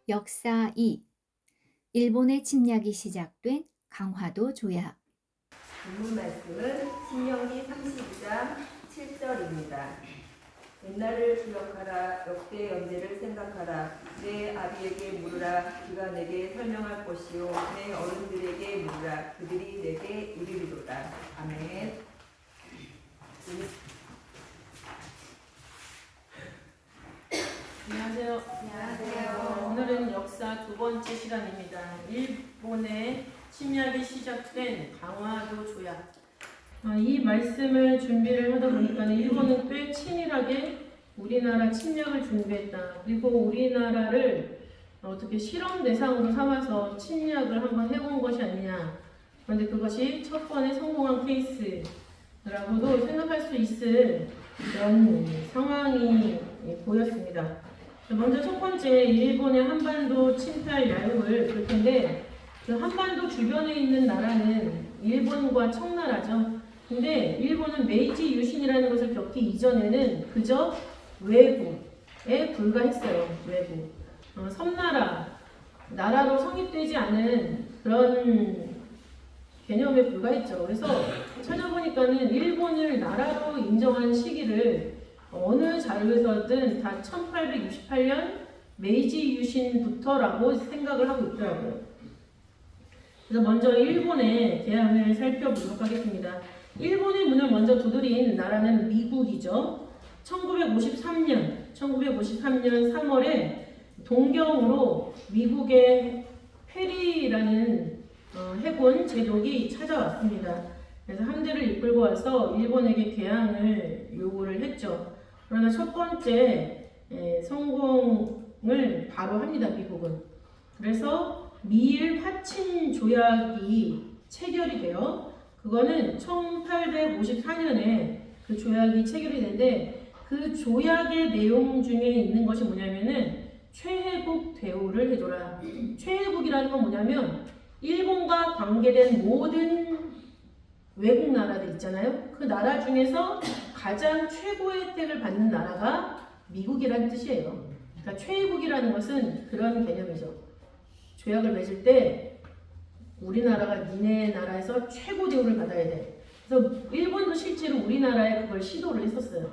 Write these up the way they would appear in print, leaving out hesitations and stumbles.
역사 2. 일본의 침략이 시작된 강화도 조약. 본문 말씀은 신명기 32장 7절입니다. 옛날을 기억하라. 역대 연대를 생각하라. 내 아비에게 물으라. 그가 내게 설명할 것이요 내 어른들에게 물으라. 그들이 내게 이르리로다. 아멘. 안녕하세요. 안녕하세요. 오늘은 역사 두 번째 시간입니다. 일본의 침략이 시작된 강화도 조약. 이 말씀을 준비를 하다 보니까 일본은 꽤 치밀하게 우리나라 침략을 준비했다. 그리고 우리나라를 어떻게 실험 대상으로 삼아서 침략을 한번 해본 것이 아니냐. 그런데 그것이 첫 번에 성공한 케이스라고도 생각할 수 있을 그런 상황이 보였습니다. 먼저 첫 번째, 일본의 한반도 침탈 야욕을 볼 텐데, 그 한반도 주변에 있는 나라는 일본과 청나라죠. 근데 일본은 메이지 유신이라는 것을 겪기 이전에는 그저 외국에 불과했어요. 외국. 섬나라, 나라로 성립되지 않은 그런 개념에 불과했죠. 그래서 찾아보니까는 일본을 나라로 인정한 시기를 어느 자료에서든 다 1868년 메이지 유신부터라고 생각을 하고 있더라고요. 그래서 먼저 일본의 개항을 살펴보도록 하겠습니다. 일본의 문을 먼저 두드린 나라는 미국이죠. 1953년 3월에 동경으로 미국의 페리라는 해군 제독이 찾아왔습니다. 그래서 함대를 이끌고 와서 일본에게 개항을 요구를 했죠. 그러나 첫 번째 성공을 바로 합니다, 미국은. 그래서 미일 화친 조약이 체결이 돼요. 그거는 1854년에 그 조약이 체결이 되는데, 그 조약의 내용 중에 있는 것이 뭐냐면은 최혜국 대우를 해줘라. 최혜국이라는 건 뭐냐면 일본과 관계된 모든 외국 나라들 있잖아요. 그 나라 중에서 가장 최고의 혜택을 받는 나라가 미국이라는 뜻이에요. 그러니까 최혜국이라는 것은 그런 개념이죠. 조약을 맺을 때 우리나라가 니네 나라에서 최고 대우를 받아야 돼. 그래서 일본도 실제로 우리나라에 그걸 시도를 했었어요.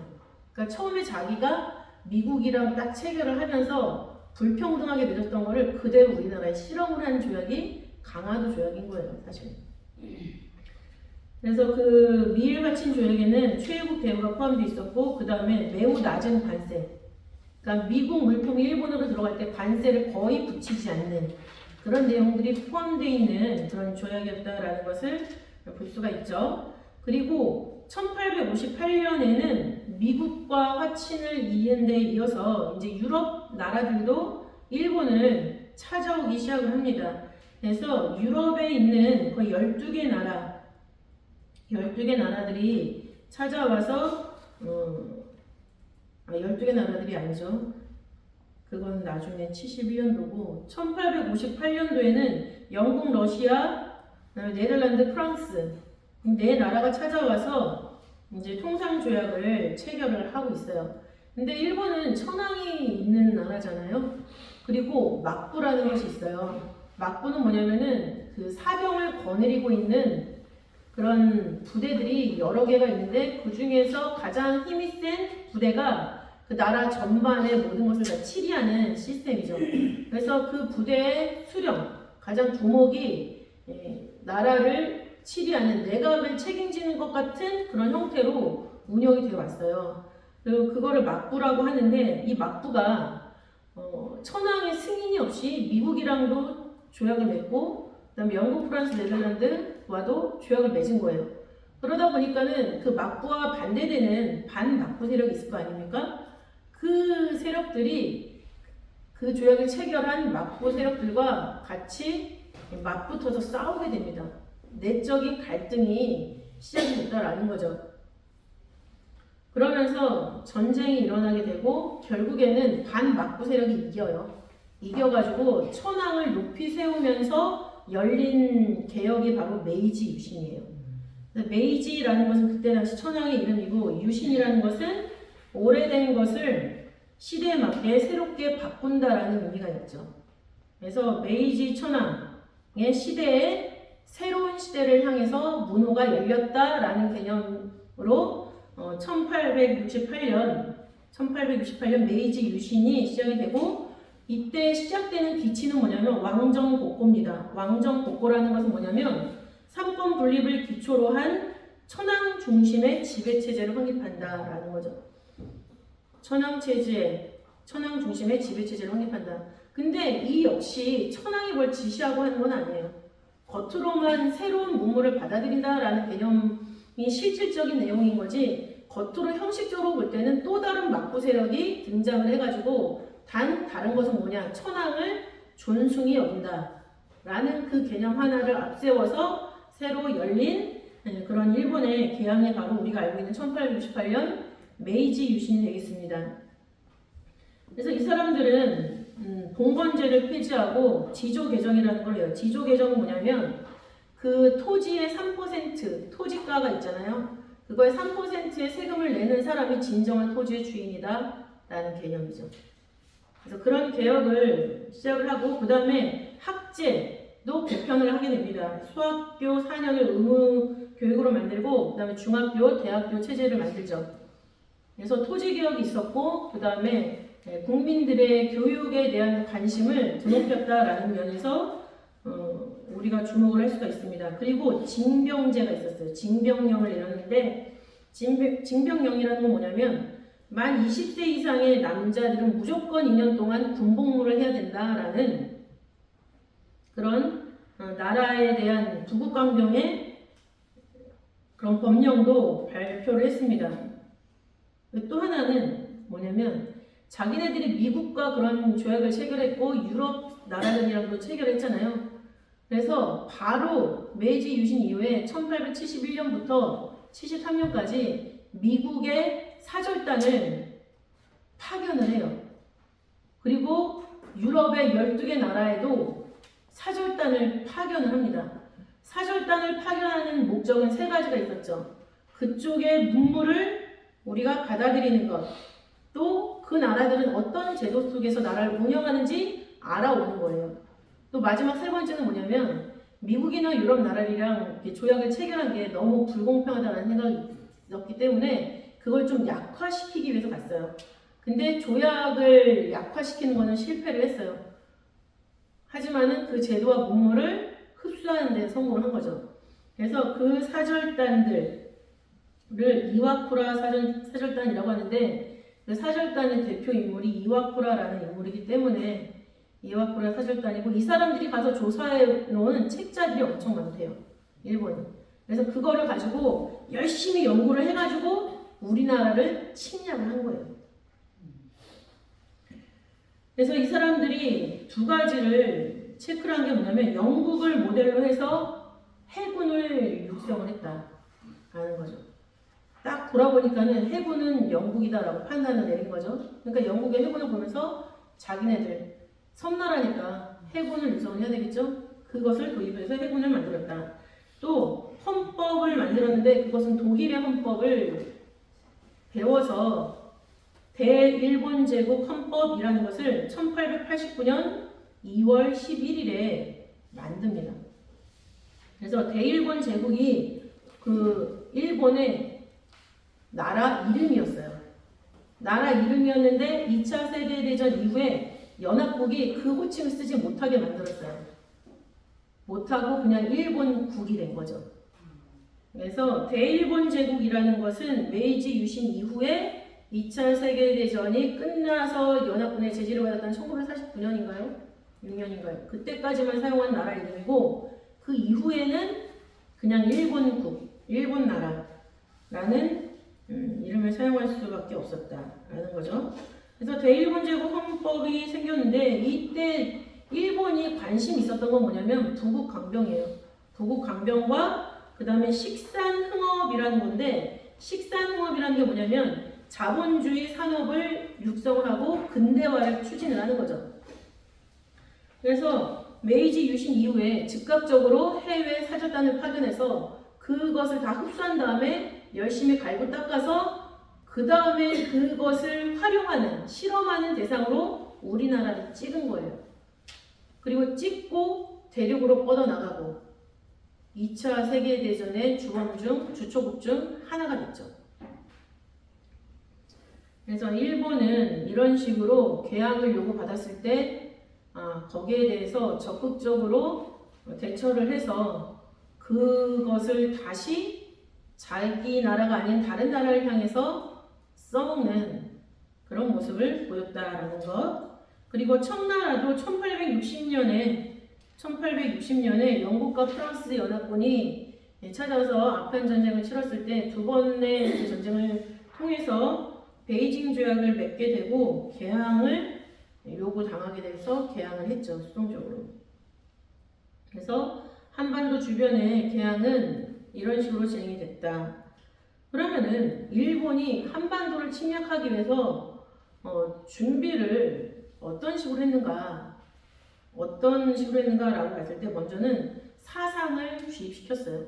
그러니까 처음에 자기가 미국이랑 딱 체결을 하면서 불평등하게 맺었던 거를 그대로 우리나라에 실험을 한 조약이 강화도 조약인 거예요, 사실. 그래서 그 미일 화친 조약에는 최혜국 대우가 포함되어 있었고, 그 다음에 매우 낮은 관세. 그러니까 미국 물품이 일본으로 들어갈 때 관세를 거의 붙이지 않는 그런 내용들이 포함되어 있는 그런 조약이었다라는 것을 볼 수가 있죠. 그리고 1858년에는 미국과 화친을 이은 데 이어서 이제 유럽 나라들도 일본을 찾아오기 시작을 합니다. 그래서 유럽에 있는 거의 12개 나라들이 찾아와서 12개 나라들이 아니죠. 그건 나중에 71년도고 1858년도에는 영국, 러시아, 네덜란드, 프랑스 네 나라가 찾아와서 이제 통상조약을 체결을 하고 있어요. 근데 일본은 천황이 있는 나라잖아요. 그리고 막부라는 것이 있어요. 막부는 뭐냐면은 그 사병을 거느리고 있는 그런 부대들이 여러 개가 있는데, 그 중에서 가장 힘이 센 부대가 그 나라 전반의 모든 것을 다 치리하는 시스템이죠. 그래서 그 부대의 수령, 가장 두목이 나라를 치리하는, 내각을 책임지는 것 같은 그런 형태로 운영이 되어 왔어요. 그리고 그거를 막부라고 하는데, 이 막부가 천황의 승인이 없이 미국이랑도 조약을 맺고, 그 다음에 영국, 프랑스, 네덜란드와도 조약을 맺은 거예요. 그러다 보니까는 그 막부와 반대되는 반막부 세력이 있을 거 아닙니까? 그 세력들이 그 조약을 체결한 막부 세력들과 같이 맞붙어서 싸우게 됩니다. 내적인 갈등이 시작이 됐다라는 거죠. 그러면서 전쟁이 일어나게 되고, 결국에는 반막부 세력이 이겨요. 이겨가지고 천황을 높이 세우면서 열린 개혁이 바로 메이지 유신이에요. 메이지라는 것은 그때 당시 천황의 이름이고, 유신이라는 것은 오래된 것을 시대에 맞게 새롭게 바꾼다라는 의미가 있죠. 그래서 메이지 천황의 시대에 새로운 시대를 향해서 문호가 열렸다라는 개념으로 1868년 메이지 유신이 시작이 되고, 이때 시작되는 기치는 뭐냐면 왕정복고입니다. 왕정복고라는 것은 뭐냐면 삼권 분립을 기초로 한 천황 중심의 지배체제를 확립한다라는 거죠. 천황 중심의 지배체제를 확립한다. 근데 이 역시 천황이 뭘 지시하고 하는 건 아니에요. 겉으로만 새로운 문물을 받아들인다라는 개념이 실질적인 내용인 거지, 겉으로 형식적으로 볼 때는 또 다른 막부 세력이 등장을 해가지고 다른 것은 뭐냐, 천황을 존숭히 여긴다라는 그 개념 하나를 앞세워서 새로 열린 그런 일본의 개항이 바로 우리가 알고 있는 1868년 메이지 유신이 되겠습니다. 그래서 이 사람들은 봉건제를 폐지하고 지조개정이라는 걸 해요. 지조개정은 뭐냐면 그 토지의 3% 토지가가 있잖아요. 그거의 3%의 세금을 내는 사람이 진정한 토지의 주인이다 라는 개념이죠. 그래서 그런 개혁을 시작을 하고, 그 다음에 학제도 개편을 하게 됩니다. 수학교 4년을 의무 교육으로 만들고, 그 다음에 중학교, 대학교 체제를 만들죠. 그래서 토지개혁이 있었고, 그 다음에 국민들의 교육에 대한 관심을 드높였다라는 면에서 우리가 주목을 할 수가 있습니다. 그리고 징병제가 있었어요. 징병령을 내렸는데, 징병령이라는 건 뭐냐면 만 20세 이상의 남자들은 무조건 2년 동안 군복무를 해야 된다라는 그런 나라에 대한 부국강병의 그런 법령도 발표를 했습니다. 또 하나는 뭐냐면 자기네들이 미국과 그런 조약을 체결했고 유럽 나라들이랑도 체결했잖아요. 그래서 바로 메이지 유신 이후에 1871년부터 73년까지 미국의 사절단을 파견을 해요. 그리고 유럽의 12개 나라에도 사절단을 파견을 합니다. 사절단을 파견하는 목적은 3가지가 있었죠. 그쪽의 문물을 우리가 받아들이는 것, 또 그 나라들은 어떤 제도 속에서 나라를 운영하는지 알아오는 거예요. 또 마지막 3번째는 뭐냐면 미국이나 유럽 나라들이랑 조약을 체결한 게 너무 불공평하다는 생각이 있었기 때문에 그걸 좀 약화시키기 위해서 갔어요. 근데 조약을 약화시키는 거는 실패를 했어요. 하지만은 그 제도와 문물을 흡수하는 데 성공을 한 거죠. 그래서 그 사절단들을 이와쿠라 사절단이라고 하는데, 그 사절단의 대표 인물이 이와쿠라라는 인물이기 때문에 이와쿠라 사절단이고, 이 사람들이 가서 조사해 놓은 책자들이 엄청 많대요, 일본이. 그래서 그거를 가지고 열심히 연구를 해가지고 우리나라를 침략을 한 거예요. 그래서 이 사람들이 2가지를 체크를 한 게 뭐냐면 영국을 모델로 해서 해군을 육성을 했다라는 거죠. 딱 돌아보니까는 해군은 영국이다라고 판단을 내린 거죠. 그러니까 영국의 해군을 보면서 자기네들 섬나라니까 해군을 육성을 해야 되겠죠. 그것을 도입해서 해군을 만들었다. 또 헌법을 만들었는데 그것은 독일의 헌법을 배워서 대일본 제국 헌법이라는 것을 1889년 2월 11일에 만듭니다. 그래서 대일본 제국이 그 일본의 나라 이름이었어요. 나라 이름이었는데 2차 세계대전 이후에 연합국이 그 호칭을 쓰지 못하게 만들었어요. 못하고 그냥 일본국이 된 거죠. 그래서 대일본 제국이라는 것은 메이지 유신 이후에 2차 세계대전이 끝나서 연합군의 제지를 받았던 1949년인가요? 6년인가요? 그때까지만 사용한 나라 이름이고, 그 이후에는 그냥 일본국, 일본 나라라는 이름을 사용할 수밖에 없었다라는 거죠. 그래서 대일본 제국 헌법이 생겼는데, 이때 일본이 관심이 있었던 건 뭐냐면 부국강병이에요. 부국강병과 그 다음에 식산흥업이라는 건데, 식산흥업이라는 게 뭐냐면 자본주의 산업을 육성을 하고 근대화를 추진을 하는 거죠. 그래서 메이지 유신 이후에 즉각적으로 해외 사절단을 파견해서 그것을 다 흡수한 다음에 열심히 갈고 닦아서 그 다음에 그것을 활용하는, 실험하는 대상으로 우리나라를 찍은 거예요. 그리고 찍고 대륙으로 뻗어나가고 2차 세계대전의 주범 중 주초국 중 하나가 됐죠. 그래서 일본은 이런 식으로 개항을 요구받았을 때 거기에 대해서 적극적으로 대처를 해서 그것을 다시 자기 나라가 아닌 다른 나라를 향해서 써먹는 그런 모습을 보였다라는 것. 그리고 청나라도 1860년에 영국과 프랑스 연합군이 찾아서 아프간 전쟁을 치렀을 때 두 번의 그 전쟁을 통해서 베이징 조약을 맺게 되고 개항을 요구당하게 돼서 개항을 했죠. 수동적으로. 그래서 한반도 주변의 개항은 이런 식으로 진행이 됐다. 그러면은 일본이 한반도를 침략하기 위해서 준비를 어떤 식으로 했는가라고 봤을 때 먼저는 사상을 주입시켰어요.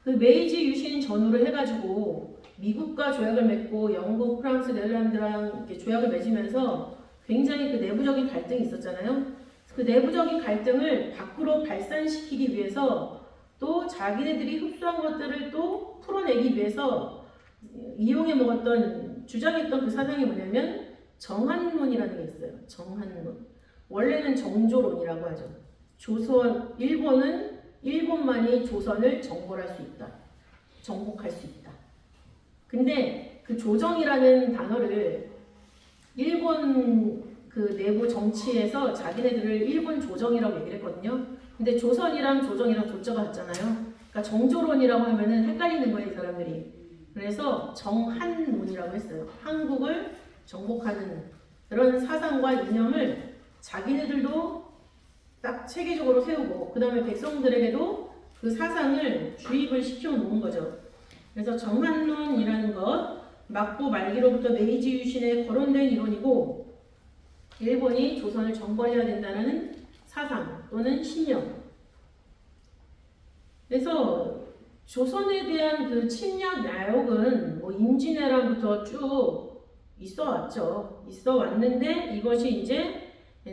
그 메이지 유신 전후를 해가지고 미국과 조약을 맺고 영국, 프랑스, 네덜란드랑 이렇게 조약을 맺으면서 굉장히 그 내부적인 갈등이 있었잖아요. 그 내부적인 갈등을 밖으로 발산시키기 위해서 또 자기네들이 흡수한 것들을 또 풀어내기 위해서 이용해 먹었던 주장했던 그 사상이 뭐냐면 정한론이라는 게 있어요. 정한론. 원래는 정조론이라고 하죠. 일본만이 조선을 정벌할 수 있다. 정복할 수 있다. 근데 그 조정이라는 단어를 일본 그 내부 정치에서 자기네들을 일본 조정이라고 얘기를 했거든요. 근데 조선이랑 조정이랑 조자가 같잖아요. 그러니까 정조론이라고 하면은 헷갈리는 거예요, 이 사람들이. 그래서 정한론이라고 했어요. 한국을 정복하는 그런 사상과 이념을 자기네들도 딱 체계적으로 세우고 그 다음에 백성들에게도 그 사상을 주입을 시켜 놓은 거죠. 그래서 정한론이라는 것 막부 말기로부터 메이지 유신에 거론된 이론이고 일본이 조선을 정벌해야 된다는 사상 또는 신념. 그래서 조선에 대한 그 침략 야욕은 뭐 임진왜란부터 쭉 있어 왔는데 이것이 이제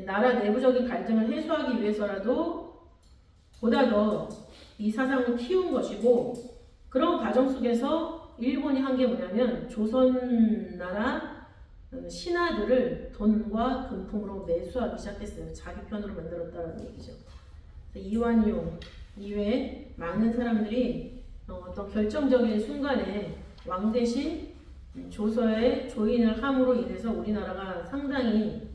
나라 내부적인 갈등을 해소하기 위해서라도 보다 더 이 사상을 키운 것이고 그런 과정 속에서 일본이 한 게 뭐냐면 조선 나라 신하들을 돈과 금품으로 매수하기 시작했어요. 자기 편으로 만들었다는 얘기죠. 이완용 이외에 많은 사람들이 어떤 결정적인 순간에 왕 대신 조서에 조인을 함으로 인해서 우리나라가 상당히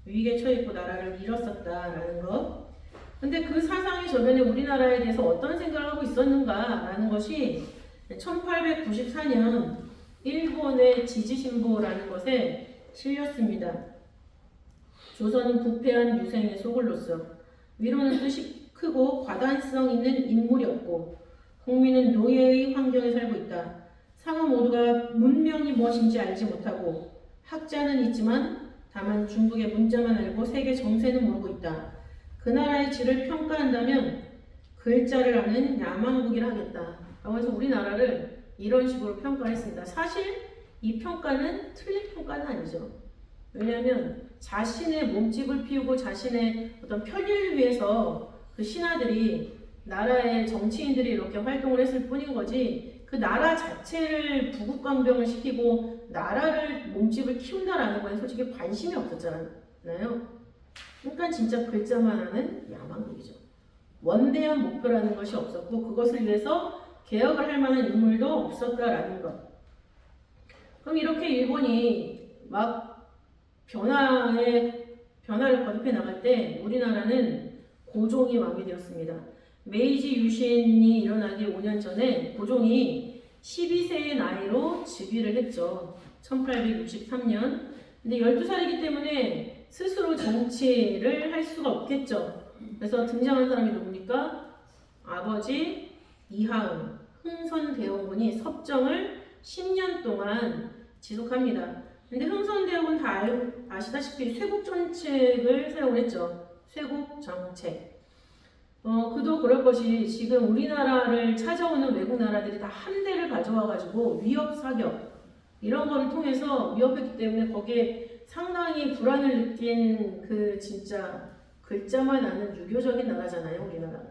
위기에 처했고 나라를 잃었었다라는 것. 근데 그 사상의 저변에 우리나라에 대해서 어떤 생각을 하고 있었는가라는 것이 1894년 일본의 지지신보라는 것에 실렸습니다. 조선은 부패한 유생의 소굴로서 위로는 뜻이 크고 과단성 있는 인물이 없고 국민은 노예의 환경에 살고 있다. 상하 모두가 문명이 무엇인지 알지 못하고 학자는 있지만 다만 중국의 문자만 알고 세계 정세는 모르고 있다. 그 나라의 질을 평가한다면 글자를 아는 야만국이라 하겠다. 라고 해서 우리나라를 이런 식으로 평가했습니다. 사실 이 평가는 틀린 평가는 아니죠. 왜냐하면 자신의 몸집을 피우고 자신의 어떤 편의를 위해서 그 신하들이 나라의 정치인들이 이렇게 활동을 했을 뿐인 거지 그 나라 자체를 부국강병을 시키고 나라를 몸집을 키운다라는 거에 솔직히 관심이 없었잖아요. 그러니까 진짜 글자만 하는 야만국이죠. 원대한 목표라는 것이 없었고 그것을 위해서 개혁을 할 만한 인물도 없었다라는 것. 그럼 이렇게 일본이 막 변화를 거듭해 나갈 때 우리나라는 고종이 왕이 되었습니다. 메이지 유신이 일어나기 5년 전에 고종이 12세의 나이로 즉위를 했죠. 1863년. 근데 12살이기 때문에 스스로 정치를 할 수가 없겠죠. 그래서 등장한 사람이 누굽니까? 아버지 이하응, 흥선대원군이 섭정을 10년 동안 지속합니다. 근데 흥선대원군 다 아시다시피 쇄국정책을 사용을 했죠. 쇄국정책. 그도 그럴 것이 지금 우리나라를 찾아오는 외국 나라들이 다 함대를 가져와가지고 위협 사격 이런 거를 통해서 위협했기 때문에 거기에 상당히 불안을 느낀 그 진짜 글자만 아는 유교적인 나라잖아요, 우리나라가.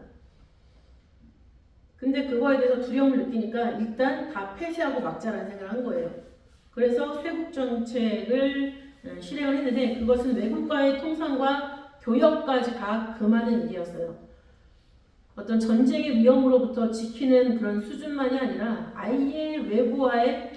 근데 그거에 대해서 두려움을 느끼니까 일단 다 폐쇄하고 막자라는 생각을 한 거예요. 그래서 쇄국 정책을 실행을 했는데 그것은 외국과의 통상과 교역까지 다 금하는 일이었어요. 어떤 전쟁의 위험으로부터 지키는 그런 수준만이 아니라 아예 외부와의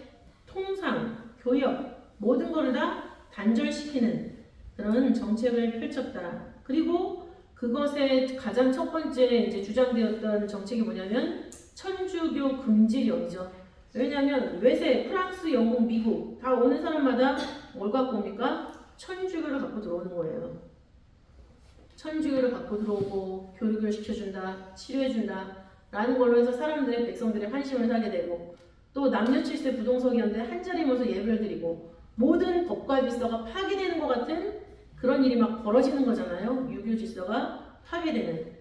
통상, 교역 모든 것을 다 단절시키는 그런 정책을 펼쳤다. 그리고 그것의 가장 첫 번째 이제 주장되었던 정책이 뭐냐면 천주교 금지령이죠. 왜냐하면 외세, 프랑스, 영국, 미국 다 오는 사람마다 뭘 갖고 옵니까? 천주교를 갖고 들어오는 거예요. 천주교를 갖고 들어오고 교육을 시켜준다, 치료해준다 라는 걸로 해서 사람들의 백성들의 환심을 사게 되고 또 남녀 칠세 부동석이었는데 한 자리에 모여서 예배를 드리고 모든 법과 질서가 파괴되는 것 같은 그런 일이 막 벌어지는 거잖아요. 유교 질서가 파괴되는.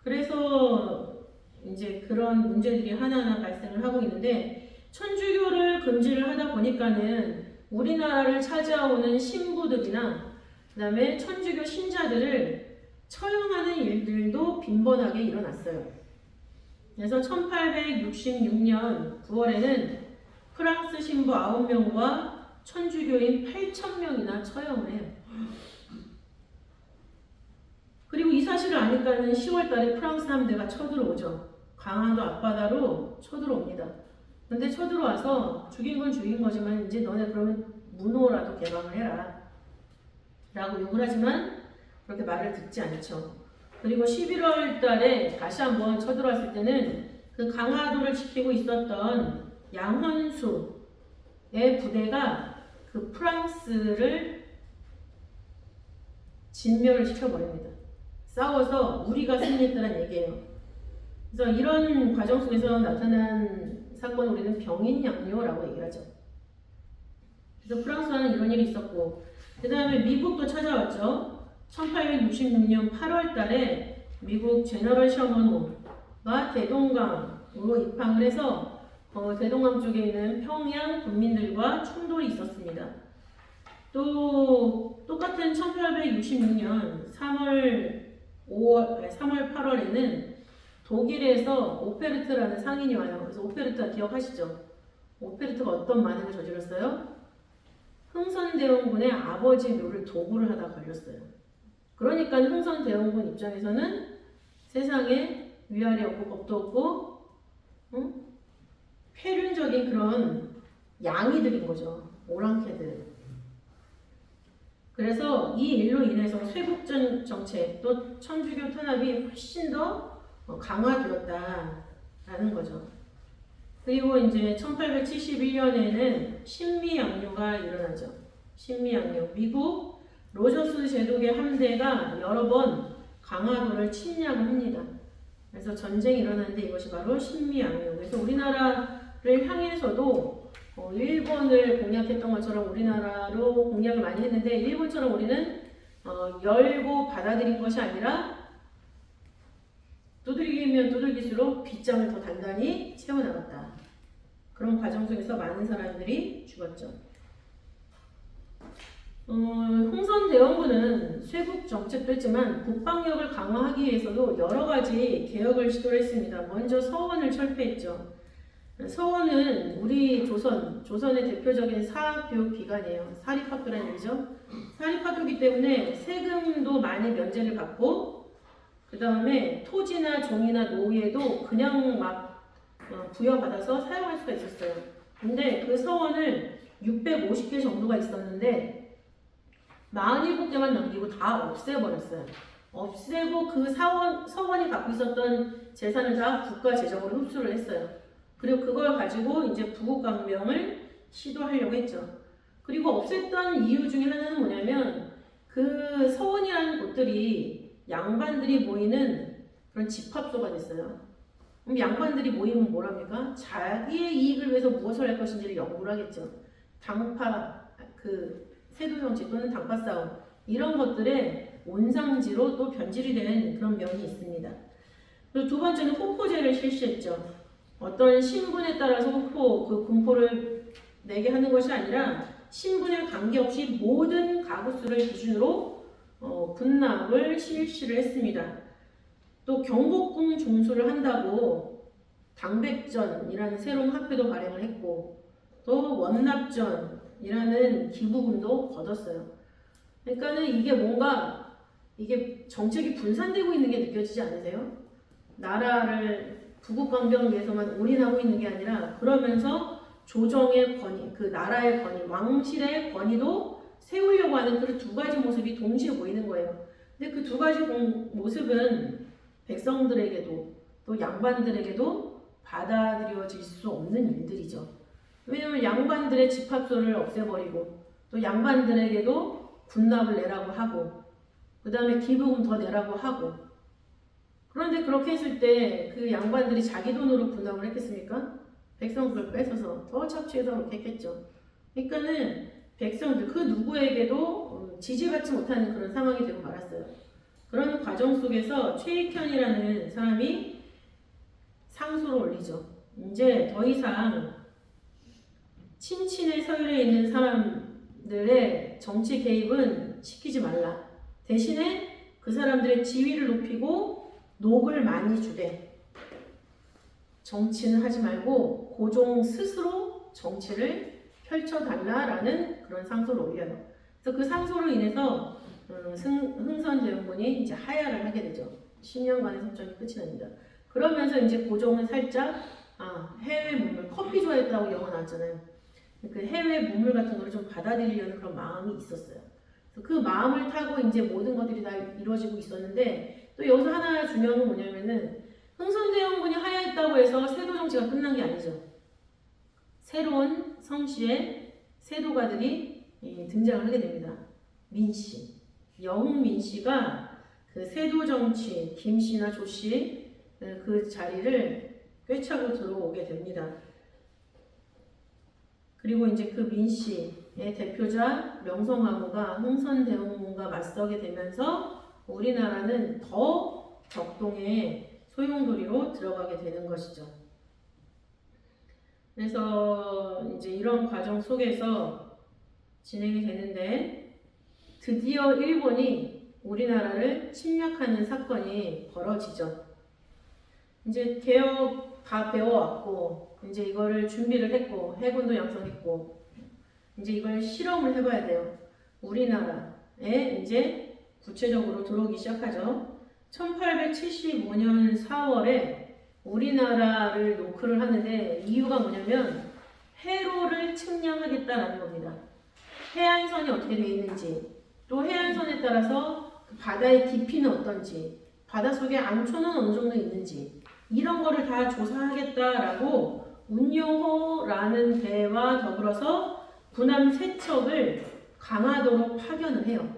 그래서 이제 그런 문제들이 하나하나 발생을 하고 있는데 천주교를 금지를 하다 보니까는 우리나라를 찾아오는 신부들이나 그 다음에 천주교 신자들을 처형하는 일들도 빈번하게 일어났어요. 그래서 1866년 9월에는 프랑스 신부 9명과 천주교인 8,000명이나 처형을 해요. 그리고 이 사실을 아니까는 10월달에 프랑스 함대가 쳐들어오죠. 강원도 앞바다로 쳐들어옵니다. 근데 쳐들어와서 죽인 건 죽인 거지만 이제 너네 그러면 문호라도 개방을 해라 라고 요구를 하지만 그렇게 말을 듣지 않죠. 그리고 11월 달에 다시 한번 쳐들어왔을 때는 그 강화도를 지키고 있었던 양헌수의 부대가 그 프랑스를 진멸을 시켜버립니다. 싸워서 우리가 승리했다는 얘기예요. 그래서 이런 과정 속에서 나타난 사건을 우리는 병인양요라고 얘기를 하죠. 그래서 프랑스와는 이런 일이 있었고 그 다음에 미국도 찾아왔죠. 1866년 8월 달에 미국 제너럴 셔먼호가 대동강으로 입항을 해서 대동강 쪽에 있는 평양 군민들과 충돌이 있었습니다. 또 똑같은 1866년 3월 8월에는 독일에서 오페르트라는 상인이 와요. 그래서 오페르트 기억하시죠? 오페르트가 어떤 만행을 저질렀어요? 흥선대원군의 아버지 묘를 도구를 하다 걸렸어요. 그러니까 흥선대원군 입장에서는 세상에 위아래 없고 법도 없고 폐륜적인 그런 양이들인 거죠. 오랑캐들. 그래서 이 일로 인해서 쇄국전 정책 또 천주교 탄압이 훨씬 더 강화되었다라는 거죠. 그리고 이제 1871년에는 신미양요가 일어나죠. 신미양요. 미국 로저스 제독의 함대가 여러 번 강화도를 침략을 합니다. 그래서 전쟁이 일어나는데 이것이 바로 신미양요. 그래서 우리나라를 향해서도 일본을 공략했던 것처럼 우리나라로 공략을 많이 했는데 일본처럼 우리는 열고 받아들인 것이 아니라 두들기면 두들기수록 빗장을 더 단단히 채워나갔다. 그런 과정 속에서 많은 사람들이 죽었죠. 흥선대원군은 쇄국 정책도 했지만 국방력을 강화하기 위해서도 여러 가지 개혁을 시도를 했습니다. 먼저 서원을 철폐했죠. 서원은 우리 조선의 대표적인 사교육 기관이에요. 사립학교라는 얘기죠. 사립학교이기 때문에 세금도 많이 면제를 받고 그 다음에 토지나 종이나 노예도 그냥 막 부여받아서 사용할 수가 있었어요. 근데 그 서원을 650개 정도가 있었는데 47개만 남기고 다 없애버렸어요. 없애고 그 서원이 갖고 있었던 재산을 다 국가 재정으로 흡수를 했어요. 그리고 그걸 가지고 이제 부국강명을 시도하려고 했죠. 그리고 없앴던 이유 중에 하나는 뭐냐면 그 서원이라는 곳들이 양반들이 모이는 그런 집합소가 됐어요. 그럼 양반들이 모이면 뭐랍니까? 자기의 이익을 위해서 무엇을 할 것인지를 연구를 하겠죠. 당파, 세도정치 또는 당파 싸움 이런 것들의 온상지로 또 변질이 되는 그런 면이 있습니다. 그리고 두 번째는 호포제를 실시했죠. 어떤 신분에 따라서 군포를 내게 하는 것이 아니라 신분에 관계없이 모든 가구수를 기준으로 군납을 실시를 했습니다. 또 경복궁 중수를 한다고 당백전이라는 새로운 화폐도 발행을 했고 또 원납전이라는 기부금도 거뒀어요. 그러니까는 이게 뭔가 이게 정책이 분산되고 있는 게 느껴지지 않으세요? 나라를 부국강병을 위해서만 올인하고 있는 게 아니라 그러면서 조정의 권위, 그 나라의 권위, 왕실의 권위도 세우려고 하는 그 두 가지 모습이 동시에 보이는 거예요. 근데 그 두 가지 모습은 백성들에게도 또 양반들에게도 받아들여질 수 없는 일들이죠. 왜냐하면 양반들의 집합소를 없애버리고 또 양반들에게도 군납을 내라고 하고 그 다음에 기부금 더 내라고 하고 그런데 그렇게 했을 때 그 양반들이 자기 돈으로 군납을 했겠습니까? 백성들 뺏어서 더 착취해서 그렇게 했겠죠. 그러니까는 백성들 그 누구에게도 지지받지 못하는 그런 상황이 되고 말았어요. 그런 과정 속에서 최익현이라는 사람이 상소를 올리죠. 이제 더 이상 친친의 서열에 있는 사람들의 정치 개입은 시키지 말라. 대신에 그 사람들의 지위를 높이고 녹을 많이 주되 정치는 하지 말고 고종 스스로 정치를 펼쳐달라라는 그런 상소를 올려요. 그래서 그 상소로 인해서 흥선대원군이 이제 하야를 하게 되죠. 10년간의 선전이 끝이 납니다. 그러면서 이제 고종은 살짝 해외 문물, 커피 좋아했다고 영화 나왔잖아요. 그 해외 문물 같은 거를 좀 받아들이려는 그런 마음이 있었어요. 그래서 그 마음을 타고 이제 모든 것들이 다 이루어지고 있었는데 또 여기서 하나 중요한 건 뭐냐면은 흥선대원군이 하야했다고 해서 세도 정치가 끝난 게 아니죠. 새로운 성씨의 세도가들이 등장을 하게 됩니다. 민씨, 영민씨가 그 세도 정치, 김씨나 조씨 그 자리를 꿰차고 들어오게 됩니다. 그리고 이제 그 민씨의 대표자 명성황후가 흥선대원군과 맞서게 되면서 우리나라는 더 격동의 소용돌이로 들어가게 되는 것이죠. 그래서 이제 이런 과정 속에서 진행이 되는데 드디어 일본이 우리나라를 침략하는 사건이 벌어지죠. 이제 개혁 다 배워왔고 이제 이거를 준비를 했고 해군도 양성했고 이제 이걸 실험을 해봐야 돼요. 우리나라에 이제 구체적으로 들어오기 시작하죠. 1875년 4월에 우리나라를 노크를 하는데 이유가 뭐냐면 해로를 측량하겠다라는 겁니다. 해안선이 어떻게 되어 있는지 또 해안선에 따라서 그 바다의 깊이는 어떤지 바닷속에 암초는 어느 정도 있는지 이런 거를 다 조사하겠다라고 운용호라는 배와 더불어서 군함 3척을 강화도로 파견을 해요.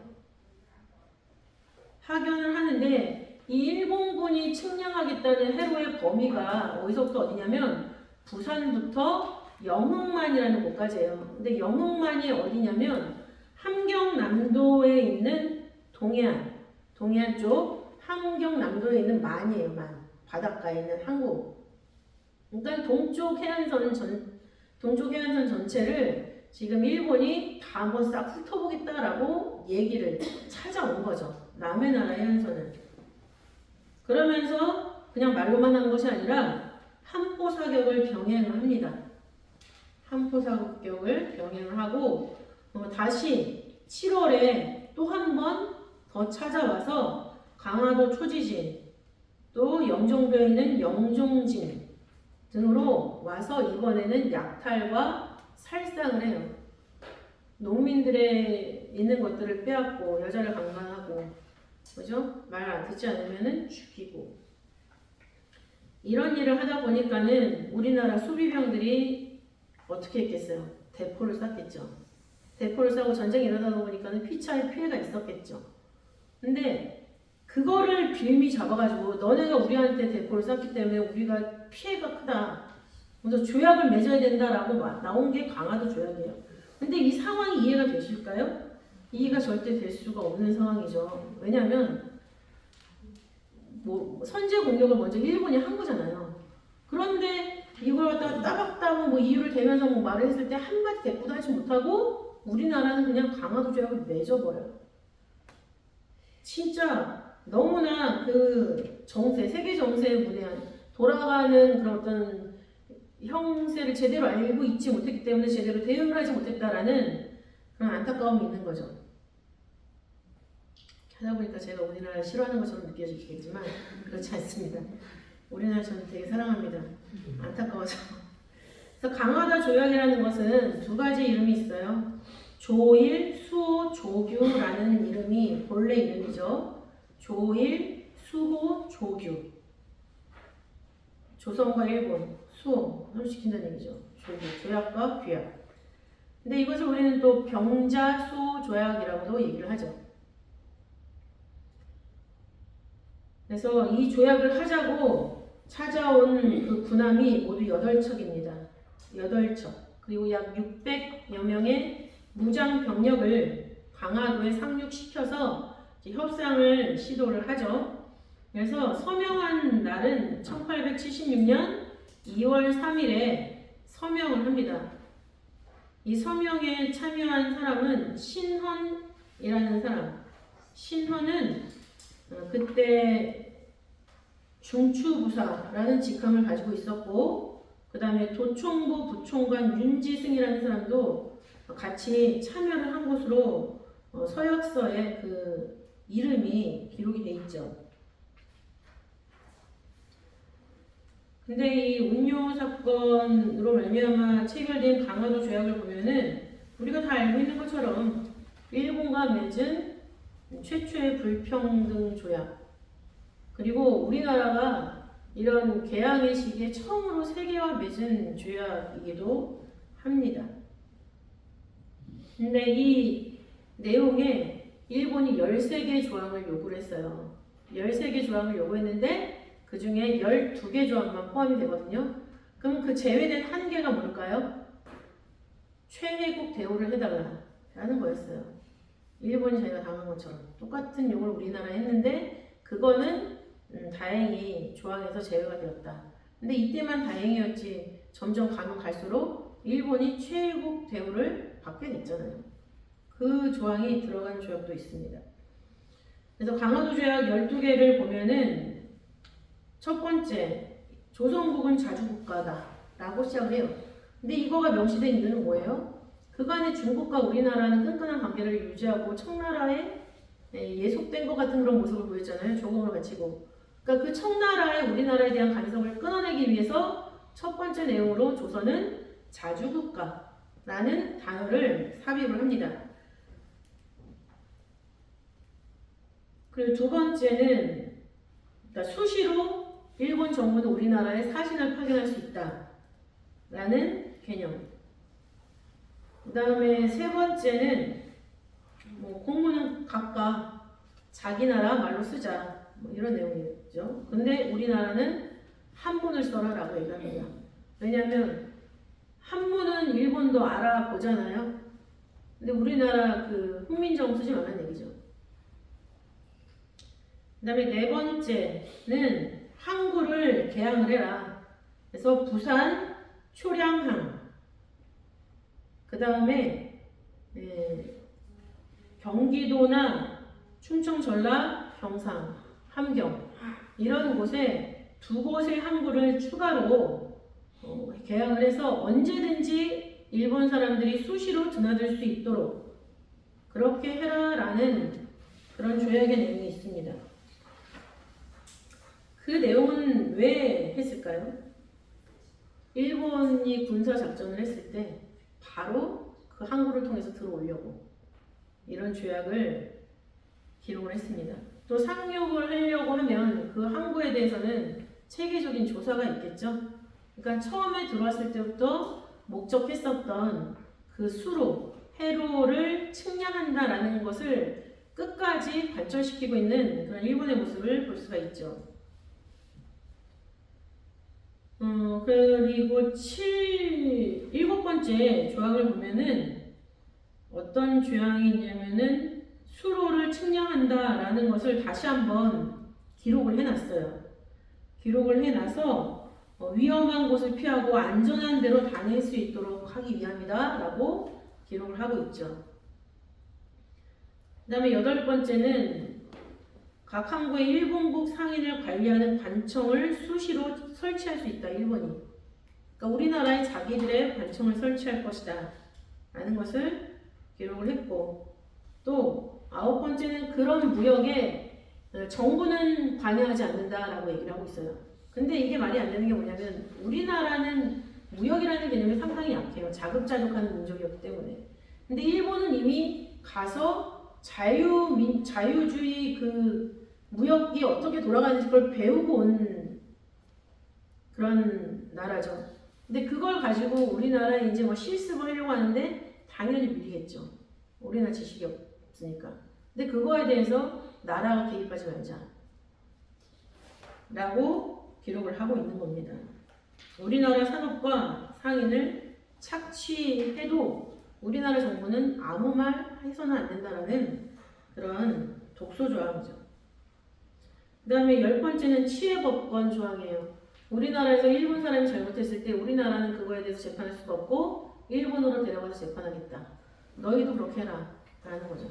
파견을 하는데 이 일본군이 측량하겠다는 해로의 범위가 어디서부터 어디냐면 부산부터 영흥만이라는 곳까지예요. 근데 영흥만이 어디냐면 함경남도에 있는 동해안 쪽 함경남도에 있는 만이에요. 만. 바닷가에 있는 항구. 그러니까 동쪽 해안선 전체를 지금 일본이 다 한번 싹 훑어보겠다라고 얘기를 찾아온 거죠. 남의 나라 해안선을. 그러면서 그냥 말로만 한 것이 아니라 함포 사격을 병행을 합니다. 함포 사격을 병행을 하고 다시 7월에 또 한 번 더 찾아와서 강화도 초지진 또 영종도에 있는 영종진 등으로 와서 이번에는 약탈과 살상을 해요. 농민들의 있는 것들을 빼앗고 여자를 강간하고 그죠? 말 안 듣지 않으면 죽이고 이런 일을 하다 보니까는 우리나라 수비병들이 어떻게 했겠어요? 대포를 쐈겠죠. 대포를 쏘고 전쟁이 일어나다 보니까는 피해가 있었겠죠. 근데 그거를 빌미 잡아가지고 너네가 우리한테 대포를 쐈기 때문에 우리가 피해가 크다. 먼저 조약을 맺어야 된다라고 나온 게 강화도 조약이에요. 근데 이 상황이 이해가 되실까요? 이해가 절대 될 수가 없는 상황이죠. 왜냐하면 선제 공격을 먼저 일본이 한 거잖아요. 그런데 이걸 갖다가 따박따박 이유를 대면서 말을 했을 때 한마디 대꾸도 하지 못하고 우리나라는 그냥 강화도 조약을 맺어버려요. 진짜 너무나 그 정세, 세계 정세에 문의한 돌아가는 그런 어떤 형세를 제대로 알고 있지 못했기 때문에 제대로 대응을 하지 못했다라는 그런 안타까움이 있는 거죠. 하다 보니까 제가 우리나라를 싫어하는 것처럼 느껴지겠지만 그렇지 않습니다. 우리나라 저는 되게 사랑합니다. 안타까워서. 그래서 강화도 조약이라는 것은 두 가지 이름이 있어요. 조일, 수호, 조규라는 이름이 본래 이름이죠. 조일, 수호, 조규. 조선과 일본, 수호를 시킨다는 얘기죠. 조규, 조약과 규약. 근데 이것을 우리는 또 병자수호 조약이라고도 얘기를 하죠. 그래서 이 조약을 하자고 찾아온 그 군함이 모두 8척입니다. 8척. 그리고 약 600여 명의 무장 병력을 강화도에 상륙시켜서 협상을 시도를 하죠. 그래서 서명한 날은 1876년 2월 3일에 서명을 합니다. 이 서명에 참여한 사람은 신헌이라는 사람. 신헌은 그때 중추부사라는 직함을 가지고 있었고, 그 다음에 도총부 부총관 윤지승이라는 사람도 같이 참여를 한 것으로 서약서에 그 이름이 기록이 돼 있죠. 근데 이 운요 사건으로 말미암아 체결된 강화도 조약을 보면은 우리가 다 알고 있는 것처럼 일본과 맺은 최초의 불평등 조약, 그리고 우리나라가 이런 개항의 시기에 처음으로 세계와 맺은 조약이기도 합니다. 근데 이 내용에 일본이 13개 조항을 요구를 했어요. 13개 조항을 요구했는데 그 중에 12개 조항만 포함이 되거든요. 그럼 그 제외된 한 개가 뭘까요? 최혜국 대우를 해달라 라는 거였어요. 일본이 자기가 당한 것처럼 똑같은 욕을 우리나라에 했는데 그거는 다행히 조항에서 제외가 되었다. 근데 이때만 다행이었지 점점 가면 갈수록 일본이 최혜국 대우를 받게 됐잖아요. 그 조항이 들어간 조약도 있습니다. 그래서 강화도 조약 12개를 보면은 첫 번째, 조선국은 자주국가다 라고 시작을 해요. 근데 이거가 명시된 이유는 뭐예요? 그간의 중국과 우리나라는 끈끈한 관계를 유지하고 청나라에 예속된 것 같은 그런 모습을 보였잖아요. 조공을 바치고. 그러니까 그 청나라에 우리나라에 대한 간섭을 끊어내기 위해서 첫 번째 내용으로 조선은 자주국가라는 단어를 삽입을 합니다. 그리고 두 번째는 그러니까 수시로 일본 정부는 우리나라에 사신을 파견할 수 있다라는 개념. 그 다음에 세 번째는 공문은 각각 자기 나라 말로 쓰자 이런 내용이죠. 근데 우리나라는 한문을 써라라고 얘기합니다. 왜냐하면 한문은 일본도 알아보잖아요. 근데 우리나라 그 훈민정 쓰지 말라는 얘기죠. 그 다음에 네 번째는 항구를 개항을 해라. 그래서 부산, 초량항, 그 다음에 경기도나 충청, 전라, 경상, 함경 이런 곳에 두 곳의 항구를 추가로 개항을 해서 언제든지 일본 사람들이 수시로 드나들 수 있도록 그렇게 해라라는 그런 조약의 내용이 있습니다. 그 내용은 왜 했을까요? 일본이 군사 작전을 했을 때 바로 그 항구를 통해서 들어오려고 이런 조약을 기록을 했습니다. 또 상륙을 하려고 하면 그 항구에 대해서는 체계적인 조사가 있겠죠. 그러니까 처음에 들어왔을 때부터 목적했었던 그 수로, 해로를 측량한다라는 것을 끝까지 발전시키고 있는 그런 일본의 모습을 볼 수가 있죠. 그리고 7번째 조항을 보면은 어떤 조항이 있냐면은 수로를 측량한다라는 것을 다시 한번 기록을 해놨어요. 기록을 해놔서 위험한 곳을 피하고 안전한 데로 다닐 수 있도록 하기 위함이다 라고 기록을 하고 있죠. 그 다음에 8번째는 각 항구의 일본국 상인을 관리하는 관청을 수시로 설치할 수 있다. 일본이. 그러니까 우리나라에 자기들의 관청을 설치할 것이다. 라는 것을 기록을 했고, 또 9번째는 그런 무역에 정부는 관여하지 않는다라고 얘기를 하고 있어요. 근데 이게 말이 안 되는 게 뭐냐면 우리나라는 무역이라는 개념이 상당히 약해요. 자급자족하는 민족이었기 때문에. 근데 일본은 이미 가서 자유주의 그 무역이 어떻게 돌아가는지 그걸 배우고 온 그런 나라죠. 근데 그걸 가지고 우리나라에 이제 뭐 실습을 하려고 하는데 당연히 밀리겠죠. 우리나라 지식이 없으니까. 근데 그거에 대해서 나라가 개입하지 말자. 라고 기록을 하고 있는 겁니다. 우리나라 산업과 상인을 착취해도 우리나라 정부는 아무 말 해서는 안 된다라는 그런 독소 조항이죠. 그 다음에 10번째는 치해법권 조항이에요. 우리나라에서 일본 사람이 잘못했을 때 우리나라는 그거에 대해서 재판할 수가 없고 일본으로 데려가서 재판하겠다. 너희도 그렇게 해라. 라는 거죠.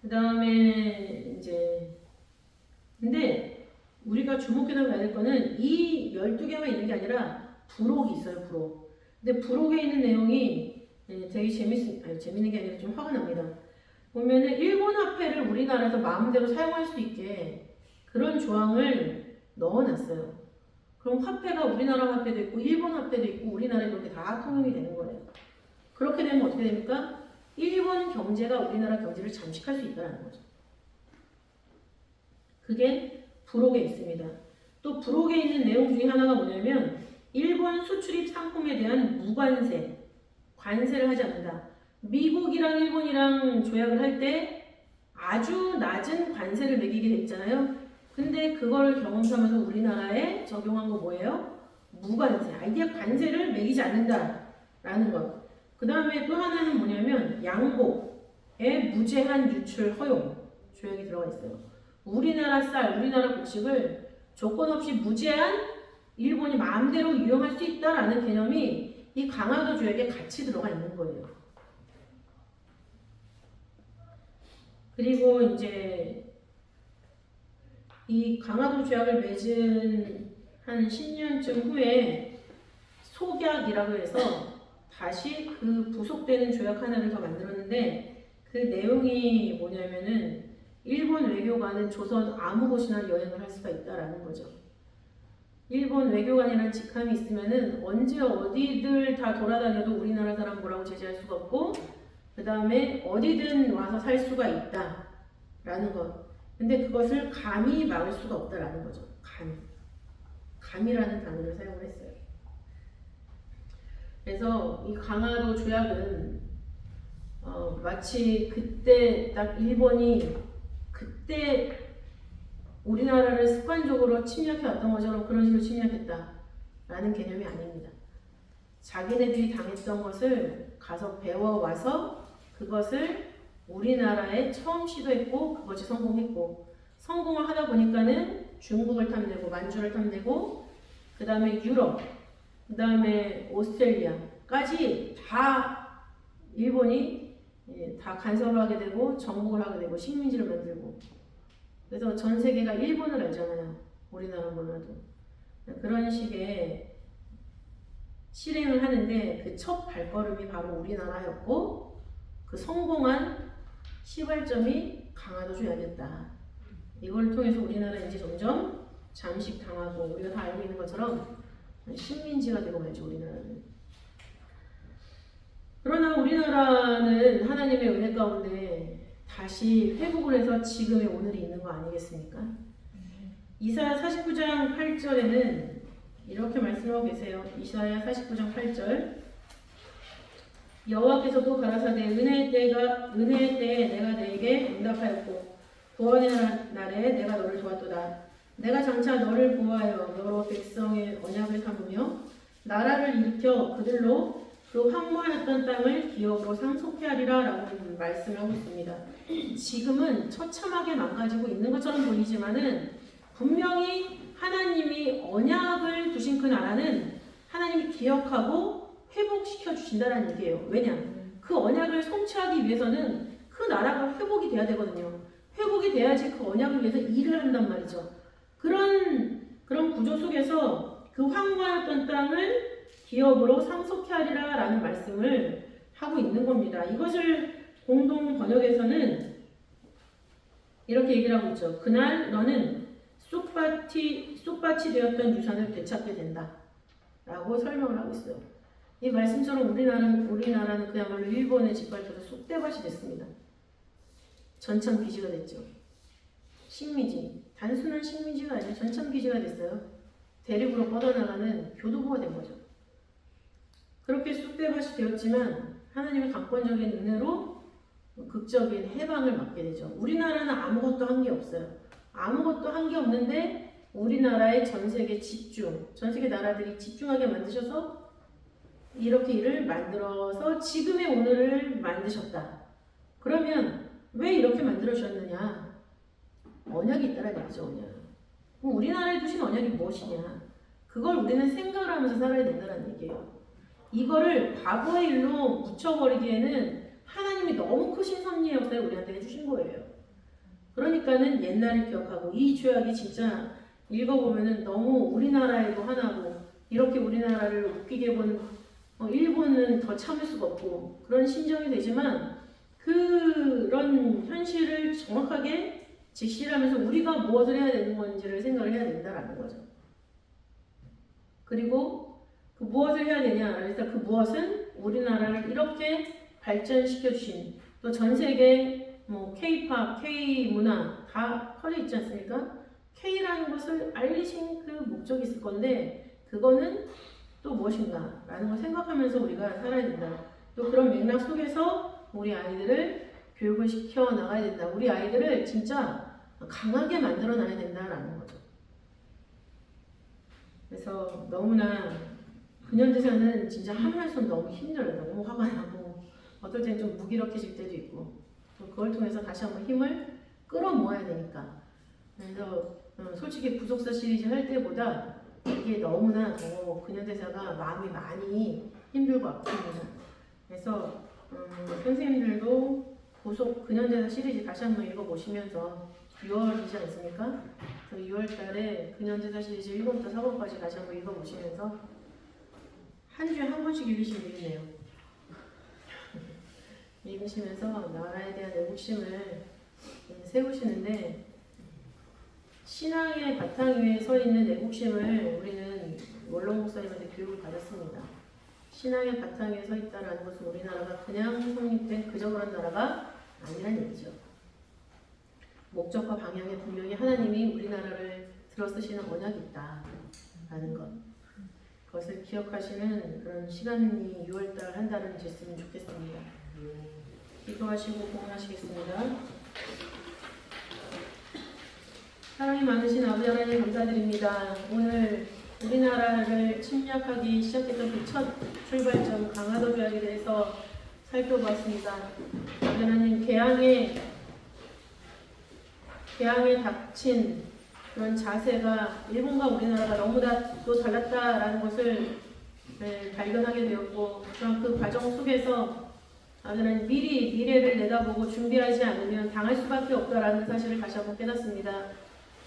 그 다음에 이제 근데 우리가 주목해서 봐야 될 거는 이 12개만 있는 게 아니라 부록이 있어요. 부록. 근데 부록에 있는 내용이 되게 재밌는 게 아니라 좀 화가 납니다. 보면은 일본 화폐를 우리나라에서 마음대로 사용할 수 있게 그런 조항을 넣어놨어요. 그럼 화폐가 우리나라 화폐도 있고 일본 화폐도 있고 우리나라에 그렇게 다 통용이 되는 거예요. 그렇게 되면 어떻게 됩니까? 일본 경제가 우리나라 경제를 잠식할 수 있다는 거죠. 그게 부록에 있습니다. 또 부록에 있는 내용 중에 하나가 뭐냐면 일본 수출입 상품에 대한 무관세, 관세를 하지 않는다. 미국이랑 일본이랑 조약을 할 때 아주 낮은 관세를 매기게 돼 있잖아요. 근데 그걸 경험하면서 우리나라에 적용한 거 뭐예요? 무관세. 아이디어 관세를 매기지 않는다라는 것. 그 다음에 또 하나는 뭐냐면 양복의 무제한 유출 허용 조약이 들어가 있어요. 우리나라 쌀, 우리나라 곡식을 조건 없이 무제한 일본이 마음대로 유용할 수 있다라는 개념이 이 강화도 조약에 같이 들어가 있는 거예요. 그리고 이제 이 강화도 조약을 맺은 한 10년쯤 후에 속약이라고 해서 다시 그 부속되는 조약 하나를 더 만들었는데 그 내용이 뭐냐면은 일본 외교관은 조선 아무 곳이나 여행을 할 수가 있다라는 거죠. 일본 외교관이라는 직함이 있으면은 언제 어디들 다 돌아다녀도 우리나라 사람 뭐라고 제재할 수가 없고 그 다음에 어디든 와서 살 수가 있다라는 것. 근데 그것을 감히 막을 수가 없다라는 거죠. 감이라는 단어를 사용을 했어요. 그래서 이 강화도 조약은 마치 그때 딱 일본이 그때 우리나라를 습관적으로 침략해 왔던 것처럼 그런 식으로 침략했다라는 개념이 아닙니다. 자기네들이 당했던 것을 가서 배워와서 그것을 우리나라에 처음 시도했고 그것이 성공했고 성공을 하다 보니까는 중국을 탐내고 만주를 탐내고 그 다음에 유럽 그 다음에 오스트레일리아까지 다 일본이 다 간섭을 하게 되고 정복을 하게 되고 식민지를 만들고 그래서 전 세계가 일본을 알잖아요. 우리나라 몰라도 그런 식의 실행을 하는데 그 첫 발걸음이 바로 우리나라였고 그 성공한 시발점이 강화도 조약이었다. 이걸 통해서 우리나라 이제 점점 잠식당하고 우리가 다 알고 있는 것처럼 식민지가 되고 말죠. 우리나라는. 그러나 우리나라는 하나님의 은혜 가운데 다시 회복을 해서 지금의 오늘이 있는 거 아니겠습니까? 이사야 49장 8절에는 이렇게 말씀하고 계세요. 이사야 49장 8절 여호와께서도 가라사대 은혜의 때에 내가 너에게 응답하였고 구원의 날에 내가 너를 도왔도다. 내가 장차 너를 보호하여 너로 백성의 언약을 삼으며 나라를 일으켜 그들로 그 황무하였던 땅을 기업으로 상속케 하리라 라고 말씀을 하고 있습니다. 지금은 처참하게 망가지고 있는 것처럼 보이지만은 분명히 하나님이 언약을 두신 그 나라는 하나님이 기억하고 회복시켜 주신다는 얘기예요. 왜냐? 그 언약을 성취하기 위해서는 그 나라가 회복이 돼야 되거든요. 회복이 돼야지 그 언약을 위해서 일을 한단 말이죠. 그런 구조 속에서 그 황무하였던 땅을 기업으로 상속케 하리라 라는 말씀을 하고 있는 겁니다. 이것을 공동 번역에서는 이렇게 얘기를 하고 있죠. 그날 너는 쑥밭이 되었던 유산을 되찾게 된다 라고 설명을 하고 있어요. 이 말씀처럼 우리나라는 그야말로 일본에 짓밟혀서 쑥대밭이 됐습니다. 전참 기지가 됐죠. 식민지, 단순한 식민지가 아니라 전참 기지가 됐어요. 대륙으로 뻗어나가는 교두보가 된 거죠. 그렇게 쑥대밭이 되었지만 하나님의 강권적인 은혜로 극적인 해방을 맞게 되죠. 우리나라는 아무것도 한 게 없어요. 아무것도 한 게 없는데 우리나라의 전 세계 나라들이 집중하게 만드셔서 이렇게 일을 만들어서 지금의 오늘을 만드셨다. 그러면 왜 이렇게 만들어주셨느냐? 언약이 있다는 얘기죠. 언약. 그럼 우리나라에 두신 언약이 무엇이냐? 그걸 우리는 생각을 하면서 살아야 된다는 얘기예요. 이거를 과거의 일로 묻혀버리기에는 하나님이 너무 크신 섭리의 역사를 우리한테 해주신 거예요. 그러니까는 옛날을 기억하고 이 죄악이 진짜 읽어보면은 너무 우리나라에도 하나고 이렇게 우리나라를 웃기게 본 일본은 더 참을 수가 없고 그런 심정이 되지만 그런 현실을 정확하게 직시하면서 우리가 무엇을 해야 되는 건지를 생각을 해야 된다라는 거죠. 그리고 그 무엇을 해야 되냐? 그래서 그 무엇은 우리나라를 이렇게 발전시켜 주신 또 전 세계 K-팝, K-문화 다 퍼져 있지 않습니까? K라는 것을 알리신 그 목적이 있을 건데 그거는 또 무엇인가? 라는 걸 생각하면서 우리가 살아야 된다. 또 그런 맥락 속에서 우리 아이들을 교육을 시켜 나가야 된다. 우리 아이들을 진짜 강하게 만들어 놔야 된다라는 거죠. 그래서 너무나 근현대사는 진짜 하면서 너무 힘들어요. 너무 화가 나고 어떨 때는 좀 무기력해질 때도 있고 또 그걸 통해서 다시 한번 힘을 끌어모아야 되니까 그래서 솔직히 부속사 시리즈 할 때보다 이게 너무나 더 근현대사가 마음이 많이 힘들고 아픕니다. 그래서 선생님들도 고속 근현대사 시리즈 다시 한번 읽어보시면서 6월이지 않습니까? 6월 달에 근현대사 시리즈 1권부터 4권까지 다시 한번 읽어보시면서 한 주에 한 권씩 읽으시면 되겠네요. 읽으시면서 나라에 대한 애국심을 세우시는데 신앙의 바탕 위에 서 있는 애국심을 우리는 원로 목사님한테 교육을 받았습니다. 신앙의 바탕 위에 서 있다는 것은 우리나라가 그냥 성립된 그저 그런 나라가 아니란 얘기죠. 목적과 방향에 분명히 하나님이 우리나라를 들어쓰시는 언약이 있다라는 것. 그것을 기억하시는 그런 시간이 6월달 한 달은 됐으면 좋겠습니다. 기도하시고 봉헌하시겠습니다. 사랑이 많으신 아버지 하나님 감사드립니다. 오늘 우리나라를 침략하기 시작했던 그 첫 출발점 강화도 조약에 대해서 살펴보았습니다. 아버지 하나님 개항에 닥친 그런 자세가 일본과 우리나라가 너무나 또 달랐다라는 것을 발견하게 되었고 그런 그 과정 속에서 아버지는 미리 미래를 내다보고 준비하지 않으면 당할 수밖에 없다라는 사실을 다시 한번 깨닫습니다.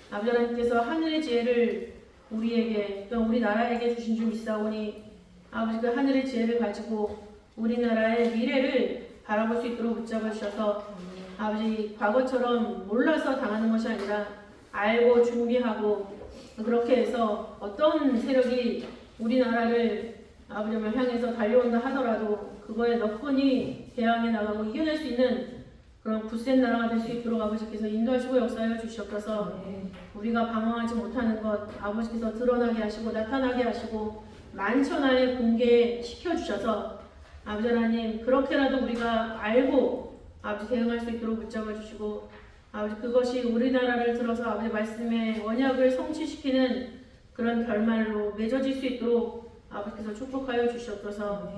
아버지 하나님께서 하늘의 지혜를 우리에게 또 우리 나라에게 주신 줄 믿사오니 아버지 그 하늘의 지혜를 가지고 우리나라의 미래를 바라볼 수 있도록 붙잡아 주셔서 아버지 과거처럼 몰라서 당하는 것이 아니라 알고 준비하고 그렇게 해서 어떤 세력이 우리나라를 아버지를 향해서 달려온다 하더라도 그거에 너끈히 대항해 나가고 이겨낼 수 있는 그런 굳센 나라가 될 수 있도록 아버지께서 인도하시고 역사하여 주시옵소서. 우리가 방황하지 못하는 것 아버지께서 드러나게 하시고 나타나게 하시고 만천하에 공개시켜 주셔서 아버지 하나님 그렇게라도 우리가 알고 아버지 대응할 수 있도록 붙잡아 주시고 아버지 그것이 우리나라를 들어서 아버지 말씀의 언약을 성취시키는 그런 결말로 맺어질 수 있도록 아버지께서 축복하여 주시옵소서.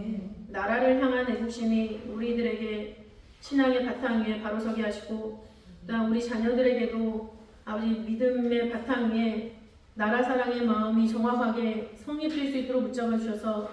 나라를 향한 애국심이 우리들에게 신앙의 바탕 위에 바로 서게 하시고 또한 우리 자녀들에게도 아버지 믿음의 바탕 위에 나라 사랑의 마음이 정확하게 성립될 수 있도록 붙잡아 주셔서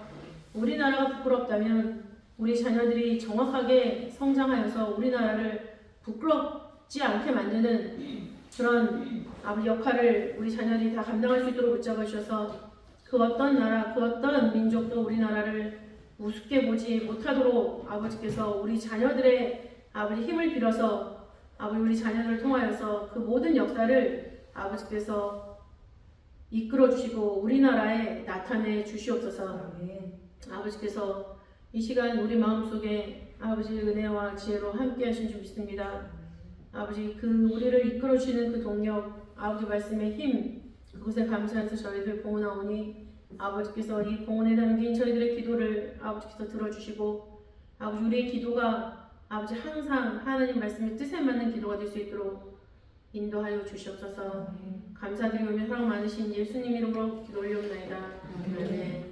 우리나라가 부끄럽다면 우리 자녀들이 정확하게 성장하여서 우리나라를 부끄럽지 죽지 않게 만드는 그런 아버지 역할을 우리 자녀들이 다 감당할 수 있도록 붙잡아 주셔서 그 어떤 나라, 그 어떤 민족도 우리나라를 우습게 보지 못하도록 아버지께서 우리 자녀들의 아버지 힘을 빌어서 아버지 우리 자녀들을 통하여서 그 모든 역사를 아버지께서 이끌어 주시고 우리나라에 나타내 주시옵소서. 아버지께서 이 시간 우리 마음속에 아버지 은혜와 지혜로 함께 하신 줄 믿습니다. 아버지 그 우리를 이끌어 주시는 그 동력, 아버지 말씀의 힘, 그것에 감사해서 저희들 봉헌하오니 아버지께서 이 봉헌에 담긴 저희들의 기도를 아버지께서 들어주시고 아버지 우리의 기도가 아버지 항상 하나님 말씀의 뜻에 맞는 기도가 될 수 있도록 인도하여 주시옵소서. 감사드리오며 사랑 많으신 예수님 이름으로 기도 올려옵나이다. 아멘.